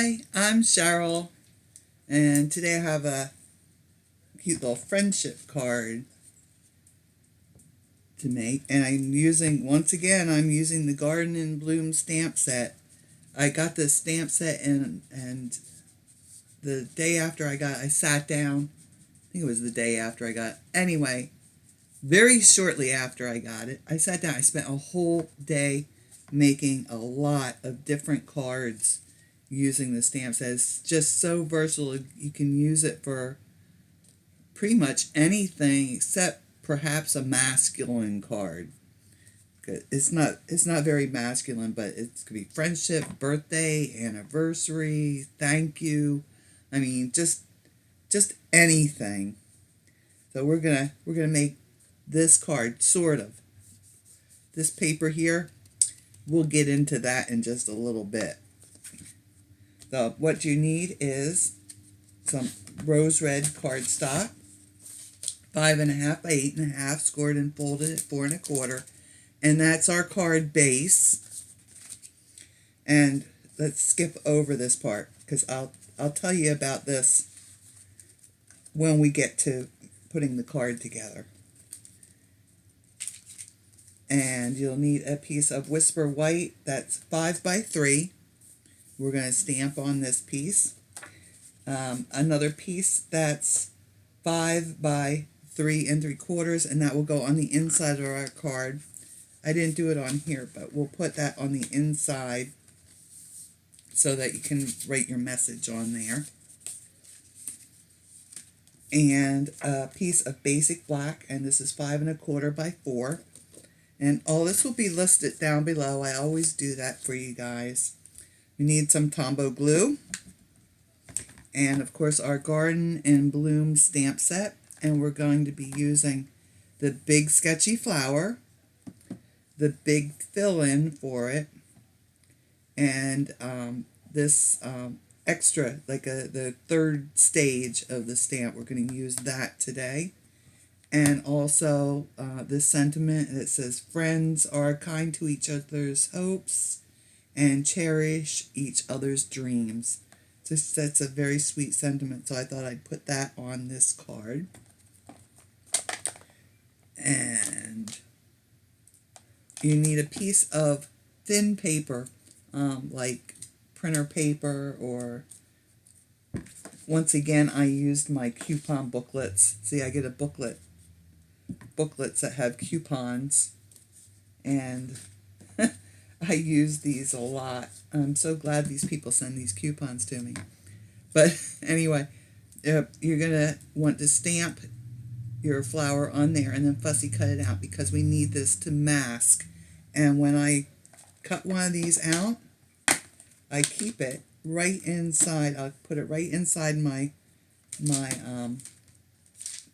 Hi, I'm Cheryl, and today I have a cute little friendship card to make, and once again, I'm using the Garden in Bloom stamp set. I got this stamp set and the day after I sat down. I think it was the day after I got it. Anyway, very shortly after I got it, I sat down. I spent a whole day making a lot of different cards using the stamp set. It's just so versatile. You can use it for pretty much anything except perhaps a masculine card. It's not very masculine, but it could be friendship, birthday, anniversary, thank you. I mean, just anything. So we're gonna make this card, sort of. This paper here, we'll get into that in just a little bit. So what you need is some rose red cardstock, 5.5 by 8.5, scored and folded at 4 1/4, and that's our card base. And let's skip over this part because I'll tell you about this when we get to putting the card together. And you'll need a piece of Whisper White that's 5 by 3. We're going to stamp on this piece. Another piece that's 5 by 3 3/4, and that will go on the inside of our card. I didn't do it on here, but we'll put that on the inside so that you can write your message on there. And a piece of basic black, and this is 5 1/4 by 4. And all this will be listed down below. I always do that for you guys. We need some Tombow glue. And of course our Garden in Bloom stamp set. And we're going to be using the big sketchy flower, the big fill-in for it, and this extra, like the third stage of the stamp. We're going to use that today. And also this sentiment that says, friends are kind to each other's hopes and cherish each other's dreams. So that's a very sweet sentiment, so I thought I'd put that on this card. And you need a piece of thin paper, like printer paper, or once again I used my coupon booklets. See, I get a booklets that have coupons, and I use these a lot. I'm so glad these people send these coupons to me. But anyway, you're going to want to stamp your flower on there and then fussy cut it out because we need this to mask. And when I cut one of these out, I keep it right inside. I'll put it right inside my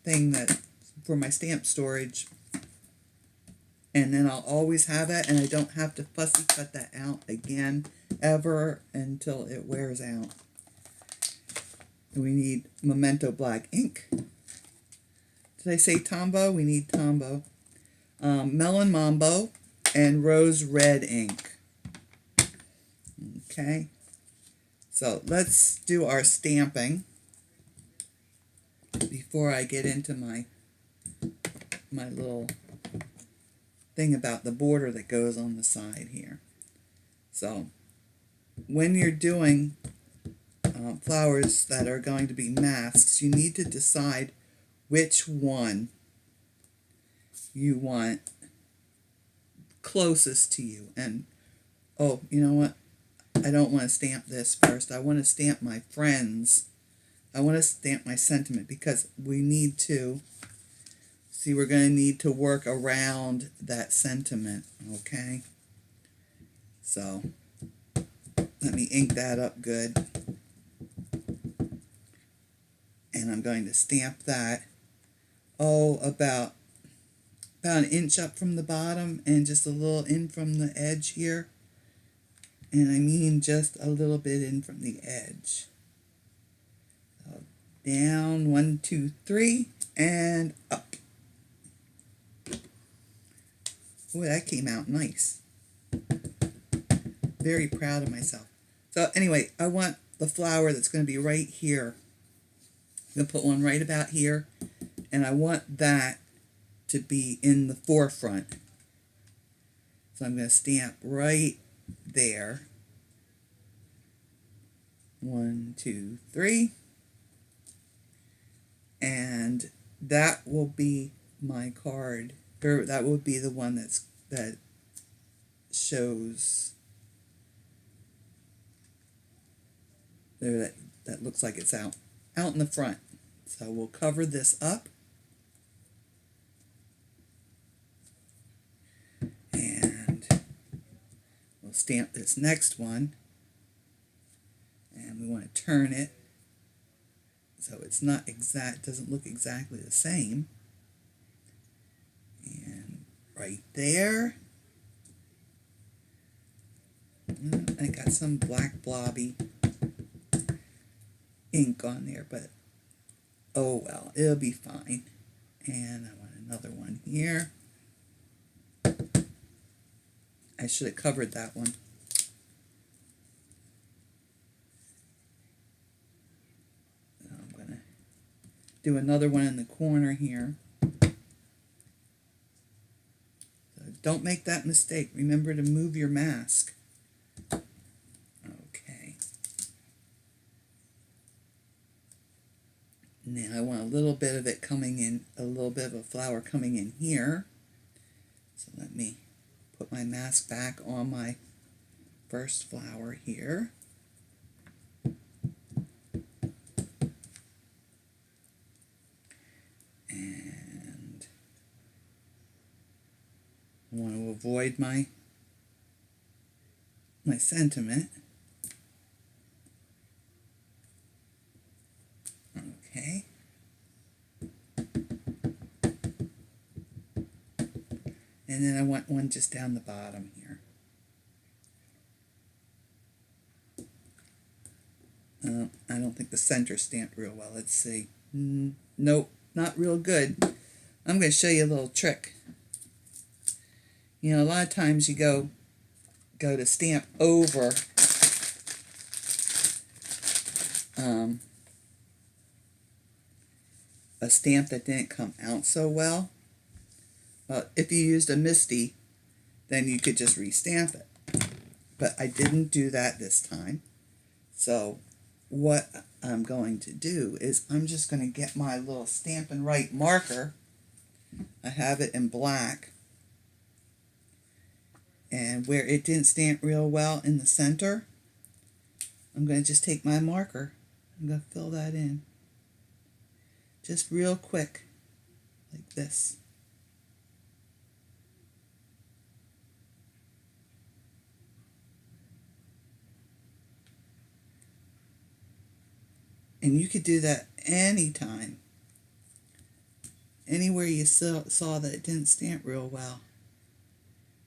thing that for my stamp storage. And then I'll always have it, and I don't have to fussy cut that out again ever until it wears out. And we need Memento black ink. Did I say Tombow? We need Tombow. Melon Mambo and rose red ink. Okay. So let's do our stamping before I get into my little thing about the border that goes on the side here. So when you're doing flowers that are going to be masks, you need to decide which one you want closest to you. And oh, you know what? I don't want to stamp this first. I want to stamp my friends. I want to stamp my sentiment because we need to see, we're going to need to work around that sentiment, okay? So let me ink that up good. And I'm going to stamp that, about an inch up from the bottom and just a little in from the edge here. And I mean just a little bit in from the edge. So down, 1, 2, 3, and up. Boy, that came out nice. Very proud of myself. So anyway, I want the flower that's going to be right here. I'm going to put one right about here, and I want that to be in the forefront. So I'm going to stamp right there. 1, 2, 3. And that will be my card, or that will be the one that shows there, that looks like it's out in the front. So we'll cover this up. And we'll stamp this next one. And we want to turn it so it's not exact, doesn't look exactly the same. And right there. I got some black blobby ink on there, but oh well, it'll be fine. And I want another one here. I should have covered that one. I'm going to do another one in the corner here. So don't make that mistake. Remember to move your mask. Okay. Now I want a little bit of it coming in, a little bit of a flower coming in here. So let me put my mask back on my first flower here. And I want to avoid my sentiment. Okay. And then I want one just down the bottom here. I don't think the center stamped real well. Let's see. Nope, not real good. I'm going to show you a little trick. You know, a lot of times you go to stamp over a stamp that didn't come out so well. Well, if you used a MISTI, then you could just restamp it. But I didn't do that this time. So what I'm going to do is I'm just going to get my little Stampin' Right marker. I have it in black. And where it didn't stamp real well in the center, I'm going to just take my marker. I'm going to fill that in. Just real quick, like this. And you could do that anytime. Anywhere you saw that it didn't stamp real well.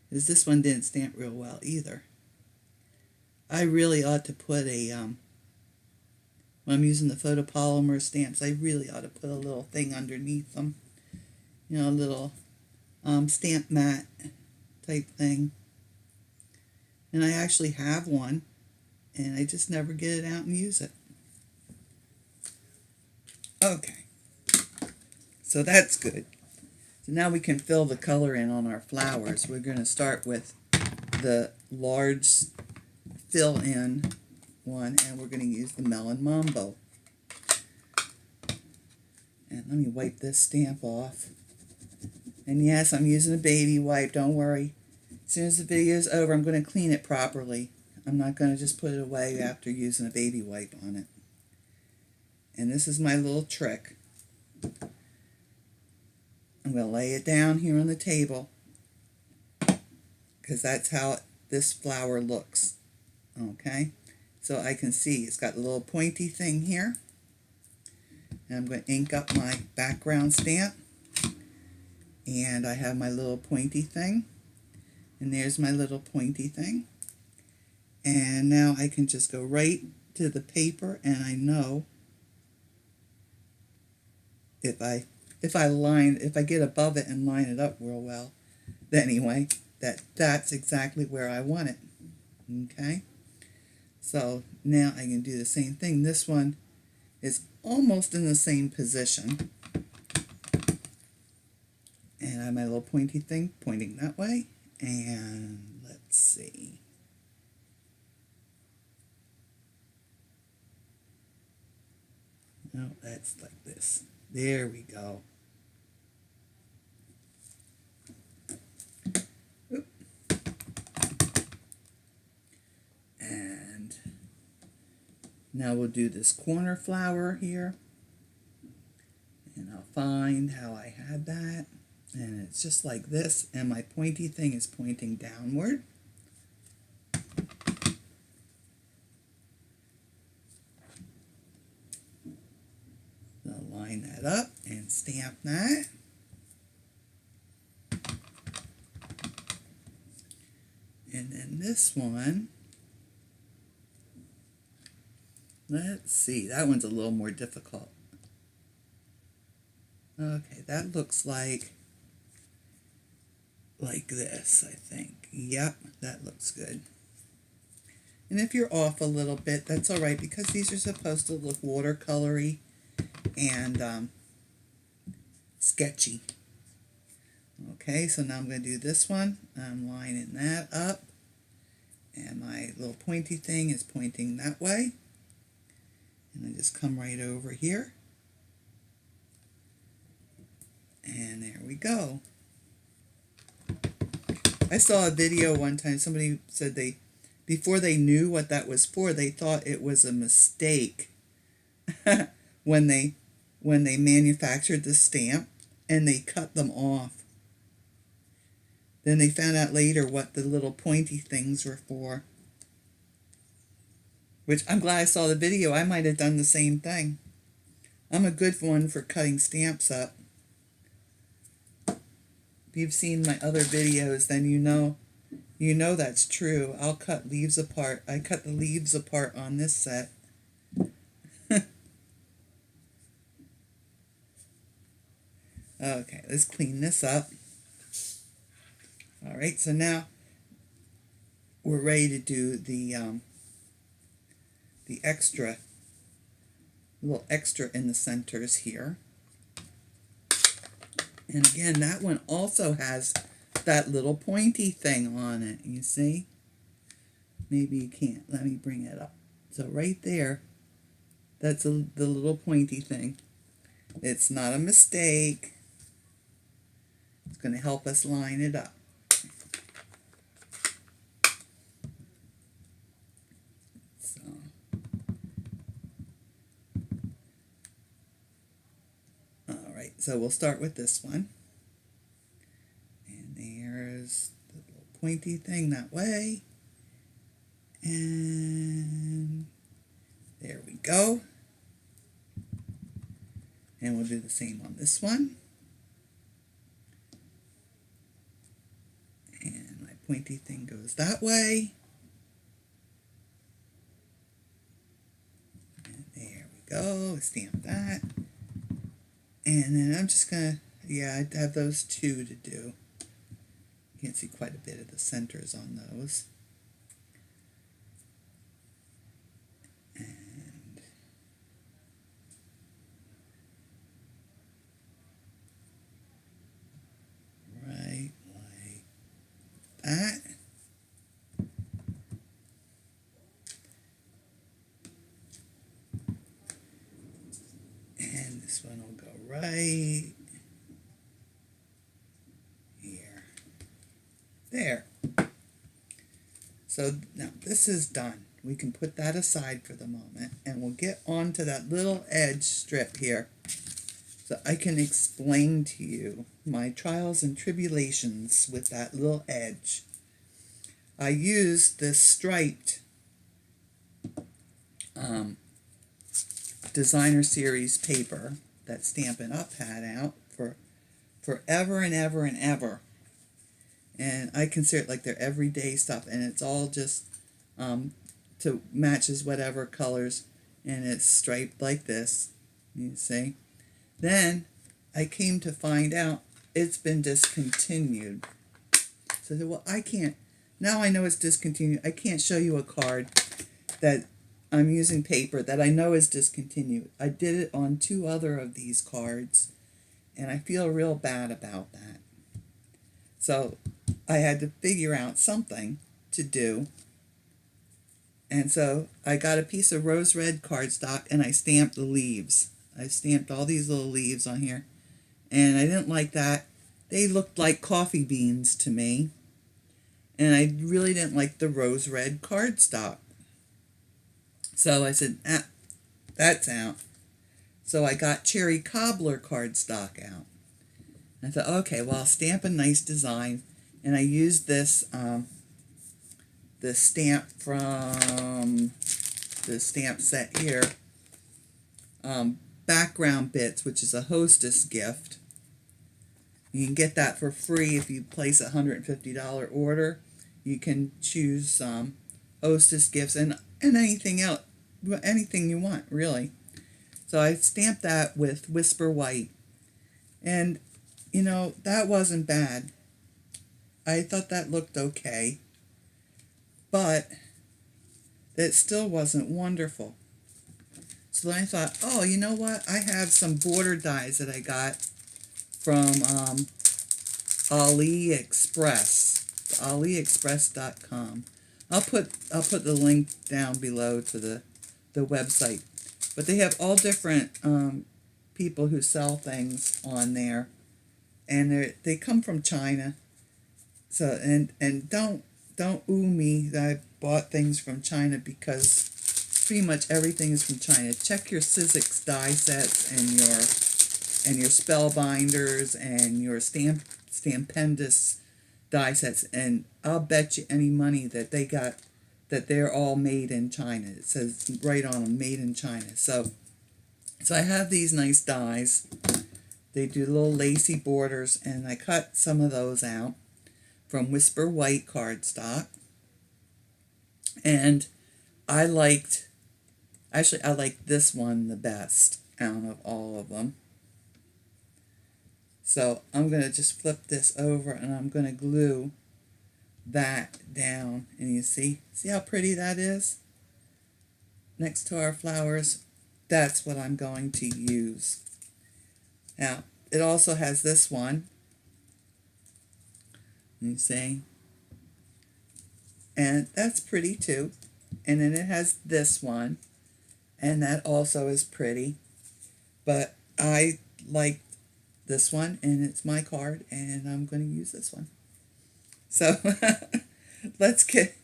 Because this one didn't stamp real well either. I really ought to put a, when I'm using the photopolymer stamps, I really ought to put a little thing underneath them. You know, a little stamp mat type thing. And I actually have one, and I just never get it out and use it. Okay, so that's good. So now we can fill the color in on our flowers. We're going to start with the large fill-in one, and we're going to use the Melon Mambo. And let me wipe this stamp off. And yes, I'm using a baby wipe, don't worry. As soon as the video is over, I'm going to clean it properly. I'm not going to just put it away after using a baby wipe on it. And this is my little trick. I'm going to lay it down here on the table because that's how this flower looks. Okay, so I can see it's got a little pointy thing here. And I'm going to ink up my background stamp. And I have my little pointy thing. And there's my little pointy thing. And now I can just go right to the paper, and I know if I get above it and line it up real well, anyway, that's exactly where I want it. Okay, So now I can do the same thing. This one is almost in the same position. And I have my little pointy thing pointing that way. And let's see. No, that's like this. There we go. Oop. And now we'll do this corner flower here. And I'll find how I had that. And it's just like this. And my pointy thing is pointing downward. I'll line that up and stamp that. And then this one, let's see, that one's a little more difficult. Okay, that looks like this, I think. Yep, that looks good. And if you're off a little bit, that's all right, because these are supposed to look watercolory and sketchy. Okay, so now I'm going to do this one. I'm lining that up, and my little pointy thing is pointing that way. And I just come right over here. And there we go. I saw a video one time, somebody said before they knew what that was for, they thought it was a mistake when they manufactured the stamp and they cut them off. Then they found out later what the little pointy things were for. Which I'm glad I saw the video. I might have done the same thing. I'm a good one for cutting stamps up. If you've seen my other videos, then you know that's true. I'll cut leaves apart. I cut the leaves apart on this set. Okay, let's clean this up. All right, so now we're ready to do the extra, little extra in the centers here. And again, that one also has that little pointy thing on it, you see? Maybe you can't. Let me bring it up. So right there, that's the little pointy thing. It's not a mistake. It's going to help us line it up. So, all right, so we'll start with this one. And there's the little pointy thing that way. And there we go. And we'll do the same on this one. And my pointy thing goes that way. And there we go. Stamp that. And then I'm just going to, yeah, I have those two to do. You can see quite a bit of the centers on those. And right like that. And this one will go right here. There. So now this is done. We can put that aside for the moment, and we'll get on to that little edge strip here. So I can explain to you my trials and tribulations with that little edge. I used this striped designer series paper that Stampin' Up had out for forever and ever and ever. And I consider it like their everyday stuff, and it's all just to matches whatever colors, and it's striped like this, you see. Then I came to find out it's been discontinued. So I said, well, I can't, now I know it's discontinued, I can't show you a card that I'm using paper that I know is discontinued. I did it on 2 other of these cards, and I feel real bad about that. So I had to figure out something to do. And so I got a piece of rose red cardstock and I stamped the leaves. I stamped all these little leaves on here. And I didn't like that. They looked like coffee beans to me. And I really didn't like the rose red cardstock. So I said, that's out. So I got cherry cobbler cardstock out. I thought, okay, well, I'll stamp a nice design. And I used this the stamp from the stamp set here, Background Bits, which is a hostess gift. You can get that for free if you place a $150 order. You can choose hostess gifts and anything else, anything you want, really. So I stamped that with Whisper White. And, you know, that wasn't bad. I thought that looked okay. But it still wasn't wonderful. So then I thought, oh, you know what? I have some border dies that I got from AliExpress, aliexpress.com. I'll put the link down below to the website. But they have all different people who sell things on there, and they come from China. So and don't ooh me that I bought things from China, because pretty much everything is from China. Check your Sizzix die sets and your spellbinders and your Stampendous die sets, and I'll bet you any money that they're all made in China. It says right on them, made in China. So I have these nice dies. They do little lacy borders, and I cut some of those out from Whisper White cardstock. And I liked this one the best out of all of them. So I'm going to just flip this over and I'm going to glue that down. And you see how pretty that is? Next to our flowers. That's what I'm going to use. Now, it also has this one. You see? And that's pretty too. And then it has this one. And that also is pretty. But I like this one, and it's my card, and I'm going to use this one. So let's get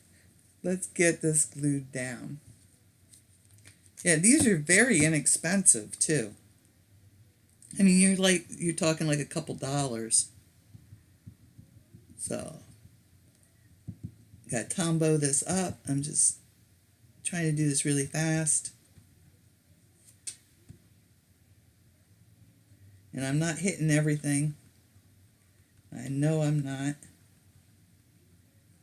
this glued down. Yeah, these are very inexpensive too. I mean, you're talking like a couple dollars. So got Tombow this up. I'm just trying to do this really fast. And I'm not hitting everything. I know I'm not.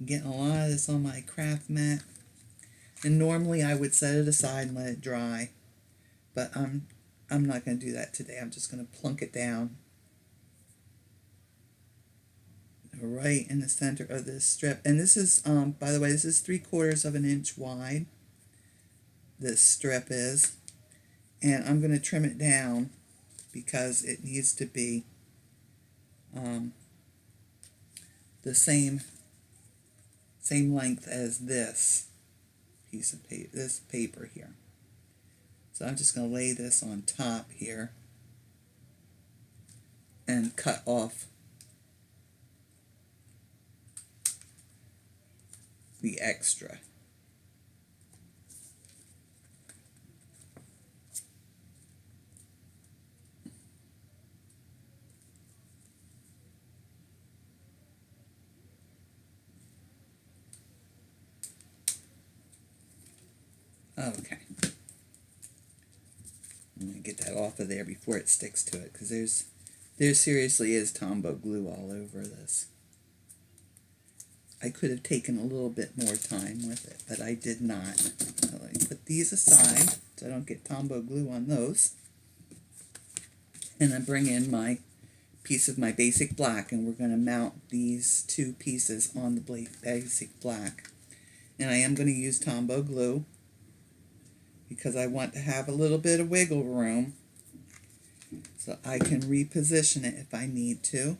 I'm getting a lot of this on my craft mat. And normally I would set it aside and let it dry. But I'm not going to do that today. I'm just going to plunk it down right in the center of this strip. And this is, by the way, this is 3/4 of an inch wide. This strip is. And I'm going to trim it down because it needs to be the same length as this piece of paper, this paper here. So I'm just going to lay this on top here and cut off the extra. Okay. I'm going to get that off of there before it sticks to it, because there seriously is Tombow glue all over this. I could have taken a little bit more time with it, but I did not. So let me put these aside so I don't get Tombow glue on those. And I bring in my piece of my basic black, and we're going to mount these 2 pieces on the basic black. And I am going to use Tombow glue. because I want to have a little bit of wiggle room so I can reposition it if I need to.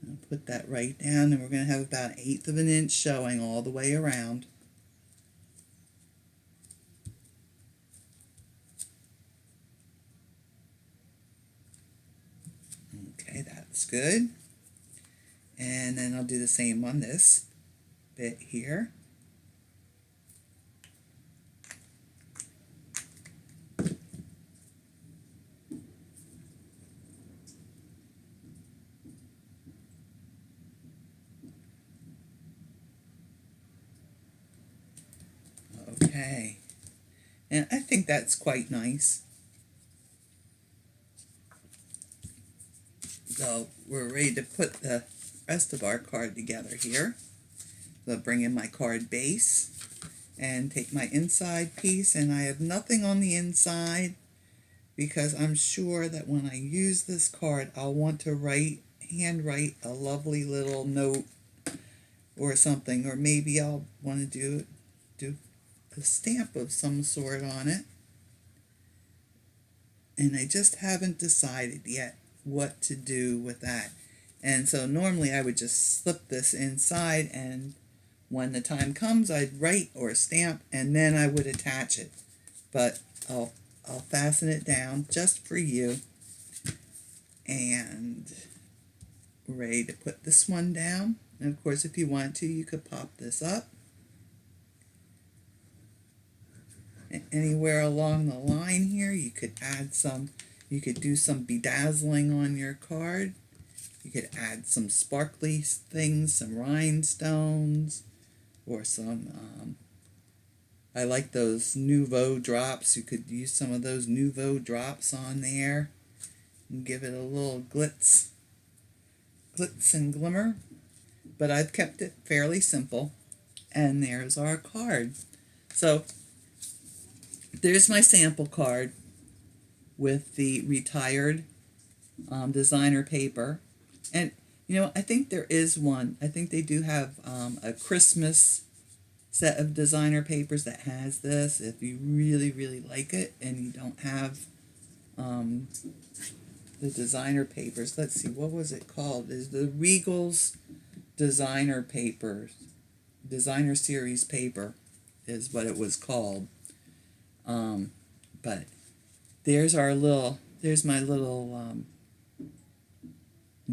I'll put that right down, and we're going to have about 1/8 of an inch showing all the way around. Okay, that's good. And then I'll do the same on this bit here. Okay, and I think that's quite nice. So we're ready to put the rest of our card together here. So I'll bring in my card base and take my inside piece, and I have nothing on the inside because I'm sure that when I use this card I'll want to handwrite a lovely little note or something, or maybe I'll want to do a stamp of some sort on it, and I just haven't decided yet what to do with that. And so normally I would just slip this inside, and when the time comes I'd write or stamp and then I would attach it, but I'll fasten it down just for you. And we're ready to put this one down, and of course if you want to you could pop this up anywhere along the line here. You could add some, you could do some bedazzling on your card. You could add some sparkly things, some rhinestones, or some, I like those Nouveau drops. You could use some of those Nouveau drops on there and give it a little glitz and glimmer. But I've kept it fairly simple. And there's our card. So there's my sample card with the retired designer paper. And you know, I think there is one. I think they do have a Christmas set of designer papers that has this. If you really, really like it and you don't have the designer papers, let's see, what was it called? Is the Regal's designer papers, designer series paper is what it was called. But there's my little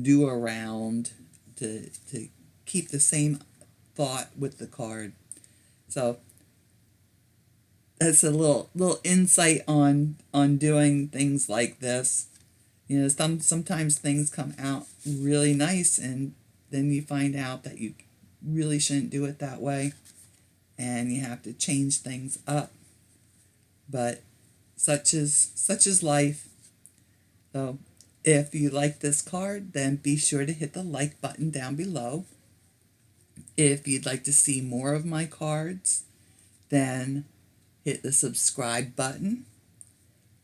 do around to keep the same thought with the card. So that's a little insight on doing things like this. You know, sometimes things come out really nice, and then you find out that you really shouldn't do it that way, and you have to change things up. But such is life. So if you like this card, then be sure to hit the like button down below. If you'd like to see more of my cards, then hit the subscribe button.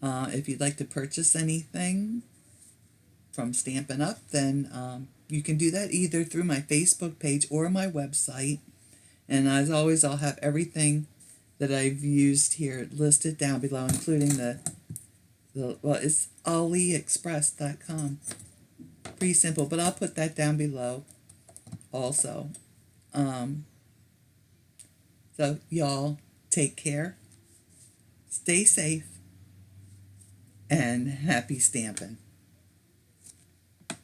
If you'd like to purchase anything from Stampin' Up, then you can do that either through my Facebook page or my website. And as always, I'll have everything that I've used here listed down below, including well, it's AliExpress.com. Pretty simple, but I'll put that down below also. So y'all take care, stay safe, and happy stamping.